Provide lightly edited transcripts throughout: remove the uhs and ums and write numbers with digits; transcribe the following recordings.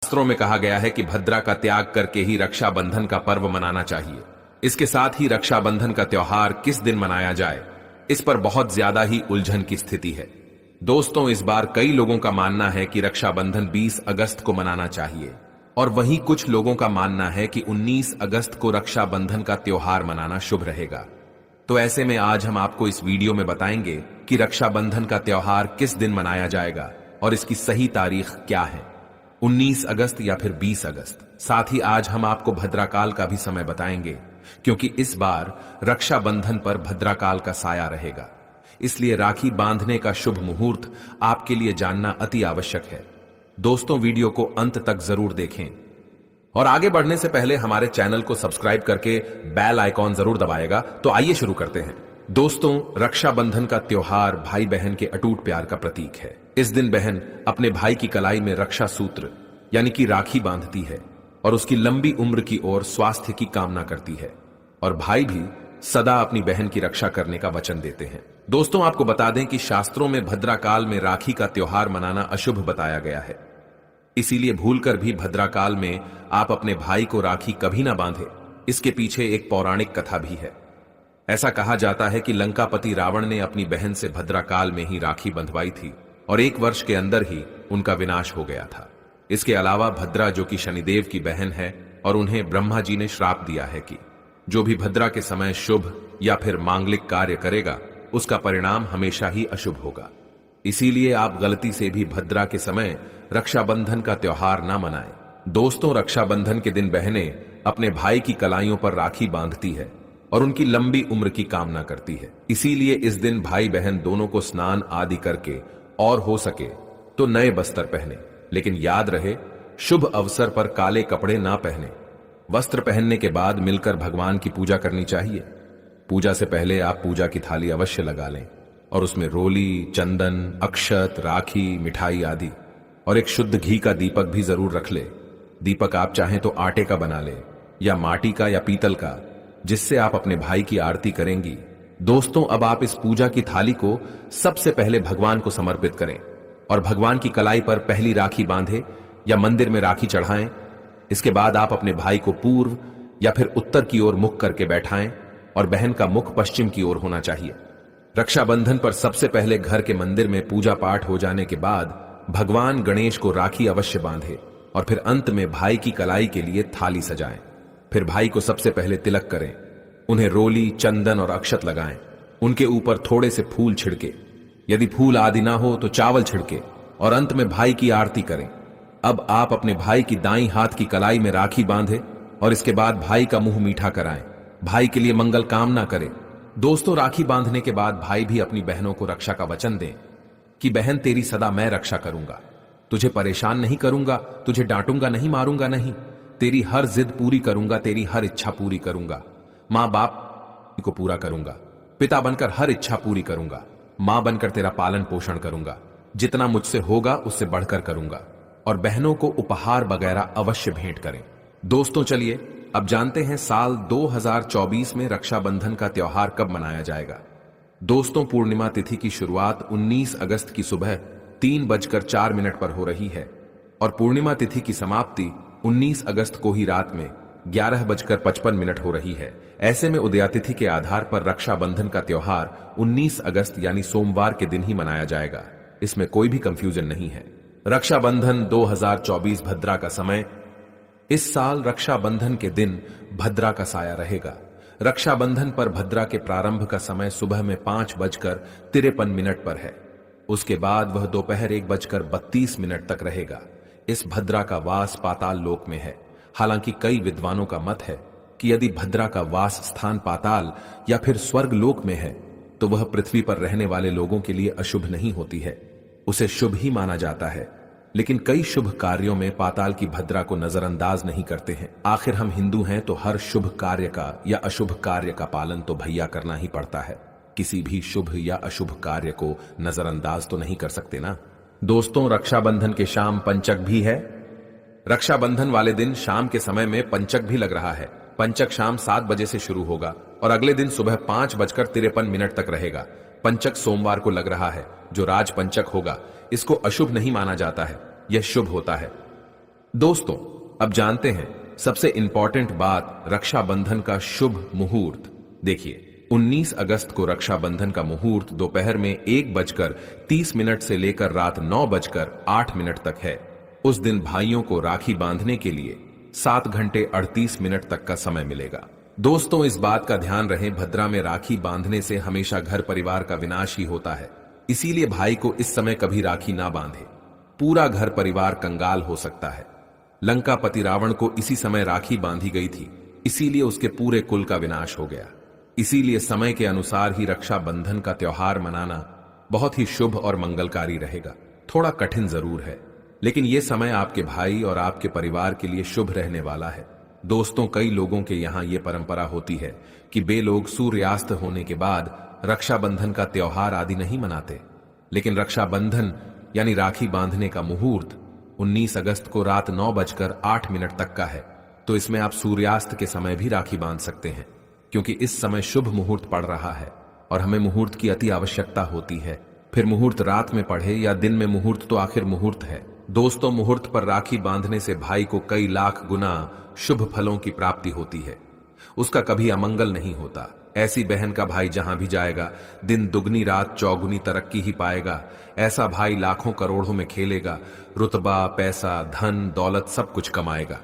शास्त्रों में कहा गया है कि भद्रा का त्याग करके ही रक्षाबंधन का पर्व मनाना चाहिए। इसके साथ ही रक्षाबंधन का त्योहार किस दिन मनाया जाए, इस पर बहुत ज्यादा ही उलझन की स्थिति है। दोस्तों, इस बार कई लोगों का मानना है कि रक्षाबंधन 20 अगस्त को मनाना चाहिए और वहीं कुछ लोगों का मानना है कि 19 अगस्त को रक्षाबंधन का त्योहार मनाना शुभ रहेगा। तो ऐसे में आज हम आपको इस वीडियो में बताएंगे कि रक्षाबंधन का त्योहार किस दिन मनाया जाएगा और इसकी सही तारीख क्या है, 19 अगस्त या फिर 20 अगस्त। साथ ही आज हम आपको भद्राकाल का भी समय बताएंगे, क्योंकि इस बार रक्षाबंधन पर भद्राकाल का साया रहेगा। इसलिए राखी बांधने का शुभ मुहूर्त आपके लिए जानना अति आवश्यक है। दोस्तों, वीडियो को अंत तक जरूर देखें और आगे बढ़ने से पहले हमारे चैनल को सब्सक्राइब करके बेल आइकॉन जरूर दबाएगा। तो आइए शुरू करते हैं। दोस्तों, रक्षाबंधन का त्योहार भाई बहन के अटूट प्यार का प्रतीक है। इस दिन बहन अपने भाई की कलाई में रक्षा सूत्र यानी कि राखी बांधती है और उसकी लंबी उम्र की ओर स्वास्थ्य की कामना करती है, और भाई भी सदा अपनी बहन की रक्षा करने का वचन देते हैं। दोस्तों, आपको बता दें कि शास्त्रों में भद्राकाल में राखी का त्योहार मनाना अशुभ बताया गया है। इसीलिए भूलकर भी भद्राकाल में आप अपने भाई को राखी कभी ना बांधे। इसके पीछे एक पौराणिक कथा भी है। ऐसा कहा जाता है कि लंकापति रावण ने अपनी बहन से भद्राकाल में ही राखी बंधवाई थी और 1 वर्ष के अंदर ही उनका विनाश हो गया था। इसके अलावा भद्रा, जो कि शनिदेव की बहन है, और उन्हें ब्रह्मा जी ने श्राप दिया है कि जो भी भद्रा के समय शुभ या फिर मांगलिक कार्य करेगा उसका परिणाम हमेशा ही अशुभ होगा। इसीलिए आप गलती से भी भद्रा के समय रक्षाबंधन का त्योहार ना मनाएं। दोस्तों, रक्षाबंधन के दिन बहनें अपने भाई की कलाइयों पर राखी बांधती है और उनकी लंबी उम्र की कामना करती है। इसीलिए इस दिन भाई बहन दोनों को स्नान आदि करके और हो सके तो नए बस्तर पहने, लेकिन याद रहे शुभ अवसर पर काले कपड़े ना पहने। वस्त्र पहनने के बाद मिलकर भगवान की पूजा करनी चाहिए। पूजा से पहले आप पूजा की थाली अवश्य लगा लें और उसमें रोली, चंदन, अक्षत, राखी, मिठाई आदि और एक शुद्ध घी का दीपक भी जरूर रख ले। दीपक आप चाहें तो आटे का बना ले या माटी का या पीतल का, जिससे आप अपने भाई की आरती करेंगी। दोस्तों, अब आप इस पूजा की थाली को सबसे पहले भगवान को समर्पित करें और भगवान की कलाई पर पहली राखी बांधे या मंदिर में राखी चढ़ाएं। इसके बाद आप अपने भाई को पूर्व या फिर उत्तर की ओर मुख करके बैठाएं और बहन का मुख पश्चिम की ओर होना चाहिए। रक्षाबंधन पर सबसे पहले घर के मंदिर में पूजा पाठ हो जाने के बाद भगवान गणेश को राखी अवश्य बांधे और फिर अंत में भाई की कलाई के लिए थाली सजाएं। फिर भाई को सबसे पहले तिलक करें, उन्हें रोली, चंदन और अक्षत लगाएं। उनके ऊपर थोड़े से फूल छिड़के, यदि फूल आदि ना हो तो चावल छिड़के और अंत में भाई की आरती करें। अब आप अपने भाई की दाईं हाथ की कलाई में राखी बांधे और इसके बाद भाई का मुंह मीठा कराएं, भाई के लिए मंगल कामना करें। दोस्तों, राखी बांधने के बाद भाई भी अपनी बहनों को रक्षा का वचन दें कि बहन, तेरी सदा मैं रक्षा करूंगा, तुझे परेशान नहीं करूंगा, तुझे डांटूंगा नहीं, मारूंगा नहीं, तेरी हर जिद पूरी करूंगा, तेरी हर इच्छा पूरी करूंगा, मां बाप को पूरा करूंगा, पिता बनकर हर इच्छा पूरी करूंगा, मां बनकर तेरा पालन पोषण करूंगा, जितना मुझसे होगा उससे बढ़कर करूंगा, और बहनों को उपहार वगैरह अवश्य भेंट करें। दोस्तों, चलिए अब जानते हैं साल 2024 में रक्षाबंधन का त्योहार कब मनाया जाएगा। दोस्तों, पूर्णिमा तिथि की शुरुआत 19 अगस्त की सुबह 3:04 पर हो रही है और पूर्णिमा तिथि की समाप्ति 19 अगस्त को ही रात में 11:55 हो रही है। ऐसे में उदयातिथि के आधार पर रक्षाबंधन का त्योहार 19 अगस्त यानी सोमवार के दिन ही मनाया जाएगा। इसमें कोई भी कंफ्यूजन नहीं है। रक्षाबंधन 2024 भद्रा का समय। इस साल रक्षाबंधन के दिन भद्रा का साया रहेगा। रक्षाबंधन पर भद्रा के प्रारंभ का समय सुबह में 5:53 पर है। उसके बाद वह दोपहर 1:32 तक रहेगा। इस भद्रा का वास पाताल लोक में है। हालांकि कई विद्वानों का मत है कि यदि भद्रा का वास स्थान पाताल या फिर स्वर्ग लोक में है तो वह पृथ्वी पर रहने वाले लोगों के लिए अशुभ नहीं होती है, उसे शुभ ही माना जाता है। लेकिन कई शुभ कार्यों में पाताल की भद्रा को नजरअंदाज नहीं करते हैं। आखिर हम हिंदू हैं तो हर शुभ कार्य का या अशुभ कार्य का पालन तो भैया करना ही पड़ता है। किसी भी शुभ या अशुभ कार्य को नजरअंदाज तो नहीं कर सकते ना। दोस्तों, रक्षाबंधन के शाम पंचक भी है। रक्षाबंधन वाले दिन शाम के समय में पंचक भी लग रहा है। पंचक शाम 7 बजे से शुरू होगा और अगले दिन सुबह 5:53 तक रहेगा। पंचक सोमवार को लग रहा है, जो राज पंचक होगा। इसको अशुभ नहीं माना जाता है, यह शुभ होता है। दोस्तों, अब जानते हैं सबसे इंपॉर्टेंट बात, रक्षाबंधन का शुभ मुहूर्त। देखिए, 19 अगस्त को रक्षाबंधन का मुहूर्त दोपहर में 1:30 से लेकर रात 9:08 तक है। उस दिन भाइयों को राखी बांधने के लिए 7 घंटे 38 मिनट तक का समय मिलेगा। दोस्तों, इस बात का ध्यान रहे, भद्रा में राखी बांधने से हमेशा घर परिवार का विनाश ही होता है। इसीलिए भाई को इस समय कभी राखी ना बांधे, पूरा घर परिवार कंगाल हो सकता है। लंकापति रावण को इसी समय राखी बांधी गई थी, इसीलिए उसके पूरे कुल का विनाश हो गया। इसीलिए समय के अनुसार ही रक्षाबंधन का त्योहार मनाना बहुत ही शुभ और मंगलकारी रहेगा। थोड़ा कठिन जरूर है, लेकिन यह समय आपके भाई और आपके परिवार के लिए शुभ रहने वाला है। दोस्तों, कई लोगों के यहां यह परंपरा होती है कि वे लोग सूर्यास्त होने के बाद रक्षाबंधन का त्योहार आदि नहीं मनाते, लेकिन रक्षाबंधन यानी राखी बांधने का मुहूर्त 19 अगस्त को रात 9:08 तक का है। तो इसमें आप सूर्यास्त के समय भी राखी बांध सकते हैं, क्योंकि इस समय शुभ मुहूर्त पड़ रहा है और हमें मुहूर्त की अति आवश्यकता होती है। फिर मुहूर्त रात में पढ़े या दिन में, मुहूर्त तो आखिर मुहूर्त है। दोस्तों, मुहूर्त पर राखी बांधने से भाई को कई लाख गुना शुभ फलों की प्राप्ति होती है, उसका कभी अमंगल नहीं होता। ऐसी बहन का भाई जहां भी जाएगा, दिन दुगनी रात चौगुनी तरक्की ही पाएगा। ऐसा भाई लाखों करोड़ों में खेलेगा, रुतबा, पैसा, धन, दौलत सब कुछ कमाएगा।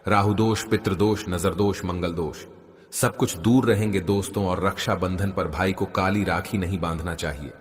राहुदोष, पितृदोष, नजरदोष, मंगल दोष सब कुछ दूर रहेंगे दोस्तों। और रक्षाबंधन पर भाई को काली राखी नहीं बांधना चाहिए,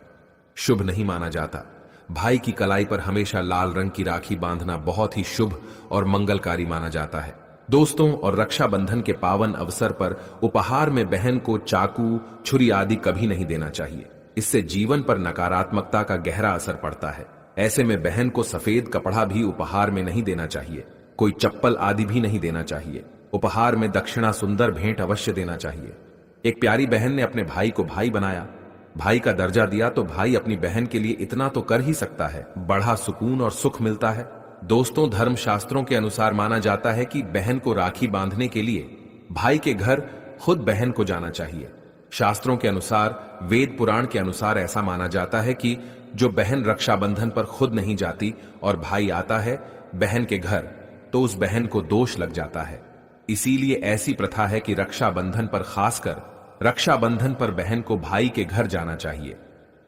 शुभ नहीं माना जाता। भाई की कलाई पर हमेशा लाल रंग की राखी बांधना बहुत ही शुभ और मंगलकारी माना जाता है दोस्तों। और रक्षाबंधन के पावन अवसर पर उपहार में बहन को चाकू, छुरी आदि कभी नहीं देना चाहिए। इससे जीवन पर नकारात्मकता का गहरा असर पड़ता है। ऐसे में बहन को सफेद कपड़ा भी उपहार में नहीं देना चाहिए, कोई चप्पल आदि भी नहीं देना चाहिए। उपहार में दक्षिणा, सुंदर भेंट अवश्य देना चाहिए। एक प्यारी बहन ने अपने भाई को भाई बनाया, भाई का दर्जा दिया, तो भाई अपनी बहन के लिए इतना तो कर ही सकता है, बड़ा सुकून और सुख मिलता है। दोस्तों, धर्मशास्त्रों के अनुसार माना जाता है कि बहन को राखी बांधने के लिए भाई के घर खुद बहन को जाना चाहिए। शास्त्रों के अनुसार, वेद पुराण के अनुसार ऐसा माना जाता है कि जो बहन रक्षाबंधन पर खुद नहीं जाती और भाई आता है बहन के घर, तो उस बहन को दोष लग जाता है। इसीलिए ऐसी प्रथा है कि रक्षाबंधन पर, खासकर रक्षाबंधन पर बहन को भाई के घर जाना चाहिए।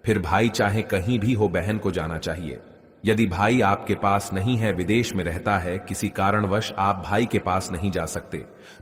फिर भाई चाहे कहीं भी हो, बहन को जाना चाहिए। यदि भाई आपके पास नहीं है, विदेश में रहता है, किसी कारणवश आप भाई के पास नहीं जा सकते,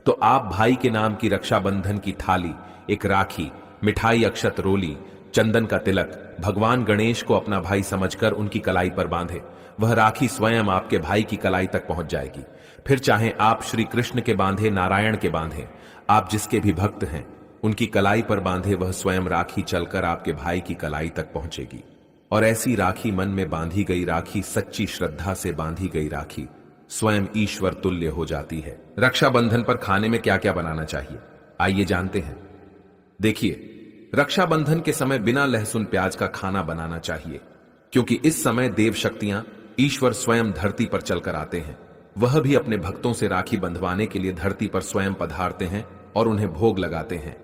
तो आप भाई के नाम की रक्षाबंधन की थाली, एक राखी, मिठाई, अक्षत, रोली, चंदन का तिलक भगवान गणेश को अपना भाई समझकर उनकी कलाई पर बांधे। वह राखी स्वयं आपके भाई की कलाई तक पहुंच जाएगी। फिर चाहे आप श्री कृष्ण के बांधे, नारायण के बांधे, आप जिसके भी भक्त हैं उनकी कलाई पर बांधे, वह स्वयं राखी चलकर आपके भाई की कलाई तक पहुंचेगी। और ऐसी राखी, मन में बांधी गई राखी, सच्ची श्रद्धा से बांधी गई राखी स्वयं ईश्वर तुल्य हो जाती है। रक्षाबंधन पर खाने में क्या क्या बनाना चाहिए, आइए जानते हैं। देखिए, रक्षाबंधन के समय बिना लहसुन प्याज का खाना बनाना चाहिए, क्योंकि इस समय देव शक्तियां, ईश्वर स्वयं धरती पर चलकर आते हैं। वह भी अपने भक्तों से राखी बंधवाने के लिए धरती पर स्वयं पधारते हैं और उन्हें भोग लगाते हैं।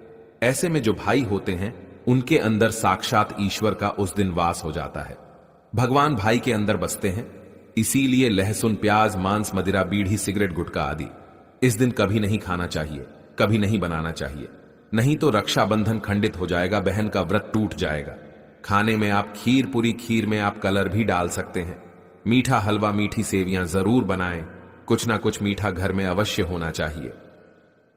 ऐसे में जो भाई होते हैं उनके अंदर साक्षात ईश्वर का उस दिन वास हो जाता है। भगवान भाई के अंदर बसते हैं। इसीलिए लहसुन, प्याज, मांस, मदिरा, बीड़ी, सिगरेट, गुटखा आदि इस दिन कभी नहीं खाना चाहिए, कभी नहीं बनाना चाहिए। नहीं तो रक्षाबंधन खंडित हो जाएगा, बहन का व्रत टूट जाएगा। खाने में आप खीर पूरी, खीर में आप कलर भी डाल सकते हैं। मीठा हलवा, मीठी सेवियां जरूर बनाएं। कुछ ना कुछ मीठा घर में अवश्य होना चाहिए,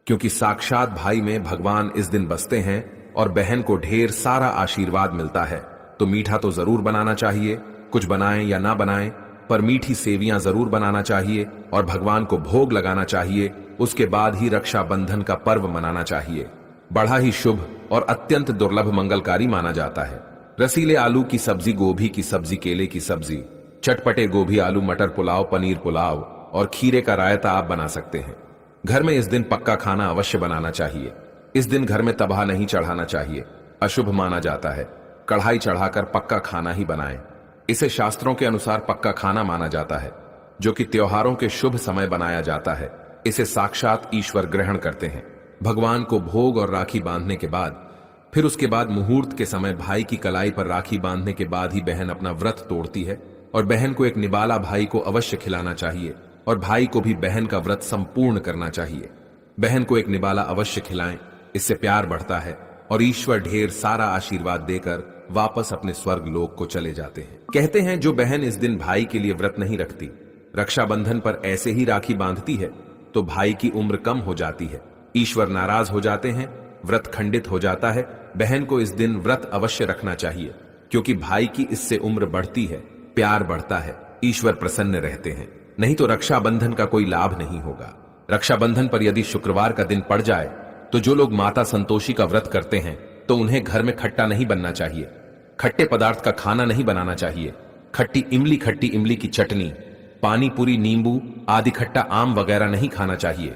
क्योंकि साक्षात भाई में भगवान इस दिन बसते हैं और बहन को ढेर सारा आशीर्वाद मिलता है। तो मीठा तो जरूर बनाना चाहिए, कुछ बनाएं या ना बनाएं, पर मीठी सेवियां जरूर बनाना चाहिए और भगवान को भोग लगाना चाहिए। उसके बाद ही रक्षाबंधन का पर्व मनाना चाहिए। बड़ा ही शुभ और अत्यंत दुर्लभ मंगलकारी माना जाता है। रसीले आलू की सब्जी, गोभी की सब्जी, केले की सब्जी, चटपटे गोभी, आलू मटर पुलाव, पनीर पुलाव और खीरे का रायता आप बना सकते हैं। घर में इस दिन पक्का खाना अवश्य बनाना चाहिए। इस दिन घर में तबाह नहीं चढ़ाना चाहिए, अशुभ माना जाता है। कढ़ाई चढ़ाकर पक्का खाना ही बनाएं। इसे शास्त्रों के अनुसार पक्का खाना माना जाता है, जो कि त्योहारों के शुभ समय बनाया जाता है। इसे साक्षात ईश्वर ग्रहण करते हैं। भगवान को भोग और राखी बांधने के बाद, फिर उसके बाद मुहूर्त के समय भाई की कलाई पर राखी बांधने के बाद ही बहन अपना व्रत तोड़ती है और बहन को एक निबाला भाई को अवश्य खिलाना चाहिए। और भाई को भी बहन का व्रत संपूर्ण करना चाहिए। बहन को एक निवाला अवश्य खिलाएं, इससे प्यार बढ़ता है और ईश्वर ढेर सारा आशीर्वाद देकर वापस अपने स्वर्ग लोक को चले जाते हैं। कहते हैं जो बहन इस दिन भाई के लिए व्रत नहीं रखती, रक्षाबंधन पर ऐसे ही राखी बांधती है, तो भाई की उम्र कम हो जाती है, ईश्वर नाराज हो जाते हैं, व्रत खंडित हो जाता है। बहन को इस दिन व्रत अवश्य रखना चाहिए, क्योंकि भाई की इससे उम्र बढ़ती है, प्यार बढ़ता है, ईश्वर प्रसन्न रहते हैं। नहीं तो रक्षाबंधन का कोई लाभ नहीं होगा। रक्षाबंधन पर यदि शुक्रवार का दिन पड़ जाए तो जो लोग माता संतोषी का व्रत करते हैं तो उन्हें घर में खट्टा नहीं बनना चाहिए, खट्टे पदार्थ का खाना नहीं बनाना चाहिए। खट्टी इमली की चटनी, पानी पूरी, नींबू आदि खट्टा आम वगैरह नहीं खाना चाहिए,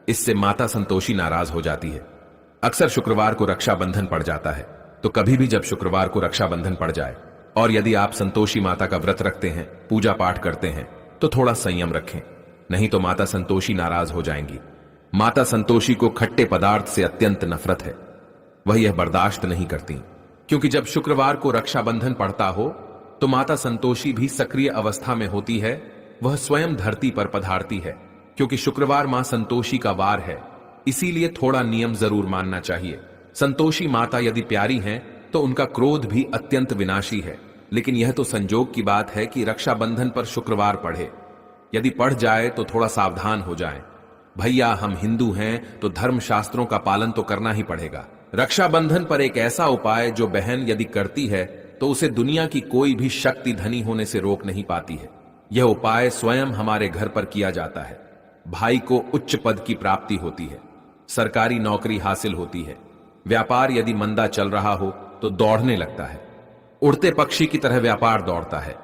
इससे माता संतोषी नाराज हो जाती है। अक्सर शुक्रवार को रक्षाबंधन पड़ जाता है, तो कभी भी जब शुक्रवार को रक्षाबंधन पड़ जाए और यदि आप संतोषी माता का व्रत रखते हैं, पूजा पाठ करते हैं, तो थोड़ा संयम रखें, नहीं तो माता संतोषी नाराज हो जाएंगी। माता संतोषी को खट्टे पदार्थ से अत्यंत नफरत है, वह यह बर्दाश्त नहीं करती, क्योंकि जब शुक्रवार को रक्षाबंधन पड़ता हो तो माता संतोषी भी सक्रिय अवस्था में होती है, वह स्वयं धरती पर पधारती है, क्योंकि शुक्रवार मां संतोषी का वार है, इसीलिए थोड़ा नियम जरूर मानना चाहिए। संतोषी माता यदि प्यारी हैं तो उनका क्रोध भी अत्यंत विनाशी है, लेकिन यह तो संजोग की बात है कि रक्षाबंधन पर शुक्रवार पढ़े। यदि पढ़ जाए तो थोड़ा सावधान हो जाएं। भैया हम हिंदू हैं तो धर्म शास्त्रों का पालन तो करना ही पड़ेगा। रक्षाबंधन पर एक ऐसा उपाय जो बहन यदि करती है तो उसे दुनिया की कोई भी शक्ति धनी होने से रोक नहीं पाती है। यह उपाय स्वयं हमारे घर पर किया जाता है। भाई को उच्च पद की प्राप्ति होती है, सरकारी नौकरी हासिल होती है, व्यापार यदि मंदा चल रहा हो तो दौड़ने लगता है, उड़ते पक्षी की तरह व्यापार दौड़ता है।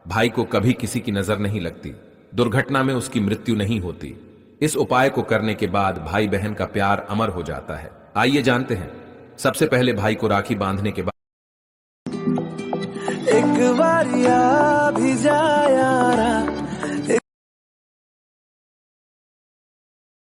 भाई को कभी किसी की नजर नहीं लगती, दुर्घटना में उसकी मृत्यु नहीं होती। इस उपाय को करने के बाद भाई बहन का प्यार अमर हो जाता है। आइए जानते हैं। सबसे पहले भाई को राखी बांधने के बाद एक बार भी जाया